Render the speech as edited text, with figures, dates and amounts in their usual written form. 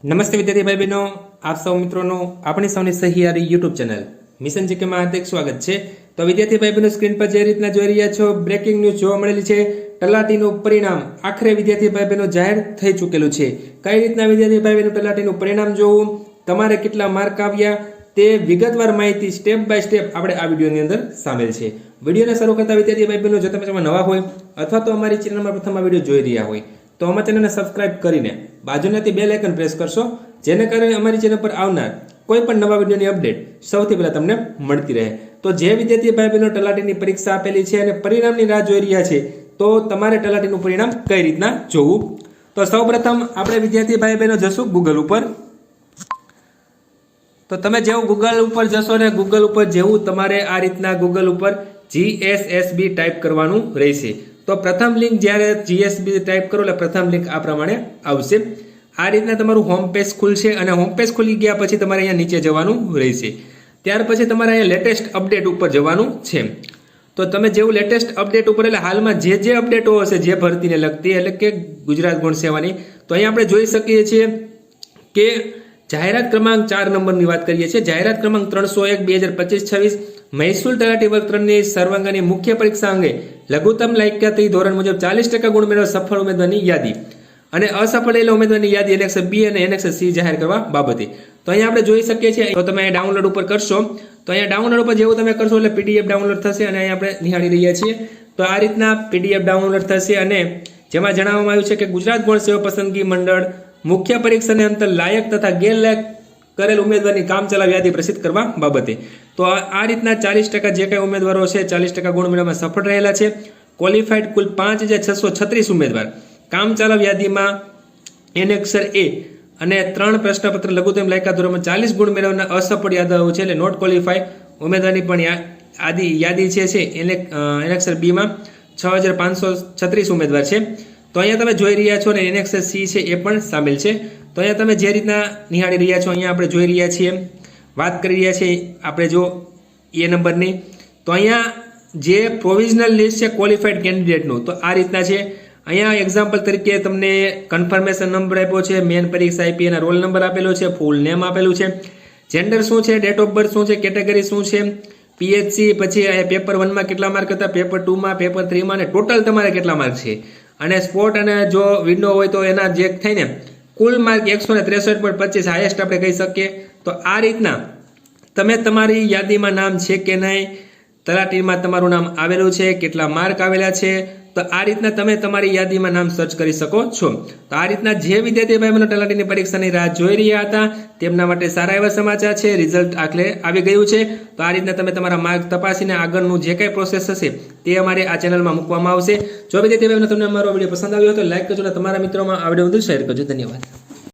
નમસ્તે વિદ્યાર્થી ભાઈ બહેનો, આપ સૌ મિત્રોનો આપણી સૌની સહિયારી યુટ્યુબ ચેનલ મિશન જીકેમાં હાર્દિક સ્વાગત છે। તો વિદ્યાર્થી ભાઈ બહેનો, સ્ક્રીન પર જે રીતના જોઈ રહ્યા છો, બ્રેકિંગ ન્યૂઝ જોવા મળેલી છે। તલાટીનું પરિણામ આખરે વિદ્યાર્થી ભાઈ બહેનો જાહેર થઈ ચૂકેલું છે। કઈ રીતના વિદ્યાર્થી ભાઈ બહેનો તલાટીનું પરિણામ જોવું, તમારે કેટલા માર્ક આવ્યા તે વિગતવાર માહિતી સ્ટેપ બાય સ્ટેપ આપણે આ વિડીયોની અંદર સામેલ છે। વિડીયોને શરૂ કરતા વિદ્યાર્થી ભાઈ બહેનો, જો તમે નવા હોય અથવા તો અમારી ચેનલમાં પ્રથમ આ વિડીયો જોઈ રહ્યા હોય તો અમારી ચેનલને સબસ્ક્રાઇબ કરીને બાજુનાથી બેલ આઇકન પ્રેસ કરશો, જેને કારણે અમારી ચેનલ પર આવનાર કોઈ પણ નવા વિડીયોની અપડેટ સૌથી પહેલા તમને મળતી રહે। તો જે વિદ્યાર્થી ભાઈ બહેનો તલાટીની પરીક્ષા આપેલી છે અને પરિણામની રાહ જોઈ રહ્યા છે, તો તમારે તલાટીનું પરિણામ કઈ રીતના જોવું, તો સૌપ્રથમ આપણે વિદ્યાર્થી ભાઈ બહેનો જશું ગૂગલ ઉપર। તો તમે જેવું ગૂગલ ઉપર જશો ને, ગૂગલ ઉપર જેવું તમારે આ રીતના ગૂગલ ઉપર GSSB ટાઈપ કરવાનું રહેશે। તો પ્રથમ લિંક જ્યારે GSB ટાઈપ કરો એટલે પ્રથમ લિંક આ પ્રમાણે આવશે। આ રીતના તમારું હોમ પેજ ખુલશે અને હોમ પેજ ખુલી ગયા પછી તમારે અહીંયા નીચે જવાનું રહેશે। ત્યાર પછી તમારે અહીંયા લેટેસ્ટ અપડેટ ઉપર જવાનું છે। તો તમે જેવું લેટેસ્ટ અપડેટ ઉપર એટલે હાલમાં જે અપડેટો હશે જે ભરતીને લગતી, એટલે કે ગુજરાત ગૌણ સેવાની, તો અહીંયા આપણે જોઈ શકીએ છીએ કે જાહેરાત ક્રમાંક 4 નંબરની વાત કરીએ છીએ। જાહેરાત ક્રમાંક 301/2025-26 મહેસૂલ તલાટી વર્ગ 3ની સર્વાંગની મુખ્ય પરીક્ષા અંગે લઘુત્તમ લાયકાતી ધોરણ મુજબ 40% ગુણ મેળવવા સફળ ઉમેદવારની યાદી અને અસફળ રહેલા ઉમેદવારની યાદી એનેક્સ B અને એનેક્સ C જાહેર કરવા બાબતે। તો અહીંયા આપણે જોઈ શકીએ છીએ, તો તમે ડાઉનલોડ ઉપર કરશો તો અહીંયા ડાઉનલોડ ઉપર જેવું તમે કરશો એટલે PDF ડાઉનલોડ થશે અને અહીંયા આપણે નિહાળી રહ્યા છીએ। તો આ રીતના PDF ડાઉનલોડ થશે અને જેમાં જણાવવામાં આવ્યું છે કે ગુજરાત ગૌણ સેવા પસંદગી મંડળ મુખ્ય પરીક્ષાને અંતર લાયક તથા ગેરલાયક કરેલ ઉમેદવારની કામચલાઉ યાદી પ્રસિદ્ધ કરવા બાબતે। તો આ રીતના 40% જે કઈ ઉમેદવારો છે 40% ગુણ મેળવવામાં સફળ રહેલા છે। ક્વોલિફાઈડ કુલ 5636 ઉમેદવાર કામચલાઉ યાદીમાં એનેક્સર A અને 3 પ્રશ્નપત્ર લઘુત્તમ લાયકાત ધોરણમાં 40 ગુણ મેળવનાર અસફળ યાદવો છે, એટલે નોટ ક્વોલિફાઈડ ઉમેદવારની પણ યાદી છે એનેક્સર B માં 6536 ઉમેદવાર છે। તો અહીંયા તમે જોઈ રહ્યા છો ને એનેક્સર C છે એ પણ સામેલ છે। તો અહીંયા તમે જે રીતના નિહાળી રહ્યા છો, અહીંયા આપણે જોઈ રહ્યા છીએ, વાત કરી રહ્યા છીએ આપણે જો એ નંબરની, તો અહીંયા જે પ્રોવિઝનલ લિસ્ટ છે ક્વોલિફાઈડ કેન્ડિડેટનું, તો આ રીતના છે। અહીંયા એક્ઝામ્પલ તરીકે તમને કન્ફર્મેશન નંબર આપ્યો છે, મેન પરીક્ષા આપી એના રોલ નંબર આપેલો છે, ફૂલ નેમ આપેલું છે, જેન્ડર શું છે, ડેટ ઓફ બર્થ શું છે, કેટેગરી શું છે, PHC, પછી પેપર 1 માં કેટલા માર્ક હતા, પેપર 2 માં, પેપર 3 માં, અને ટોટલ તમારે કેટલા માર્ક છે, અને સ્પોટ અને જો વિન્ડો હોય તો એના જે થઈને કુલ માર્ક 163.25 હાઈએસ્ટ આપણે કહી શકીએ। તો આ રીતના તમે તમારી યાદીમાં નામ છે કે નહીં, તલાટીમાં તમારું નામ આવેલું છે, કેટલા માર્ક આવેલા છે, તો આ રીતના તમે તમારી યાદીમાં નામ સર્ચ કરી શકો છો। તો આ રીતના જે વિદ્યાર્થી ભાઈ બહેનો તલાટીની પરીક્ષાની રાહ જોઈ રહ્યા હતા તેમના માટે સારા એવા સમાચાર છે, રિઝલ્ટ આખરે આવી ગયું છે। તો આ રીતના તમે તમારા માર્ક તપાસીને આગળનું જે કંઈ પ્રોસેસ હશે તે અમારે આ ચેનલમાં મૂકવામાં આવશે। જો વિદ્યાર્થી ભાઈ બહેનો તમને અમારો વિડીયો પસંદ આવ્યો હોય તો લાઈક કરજો અને તમારા મિત્રોમાં આ વિડીયો વધુ શેર કરજો। ધન્યવાદ।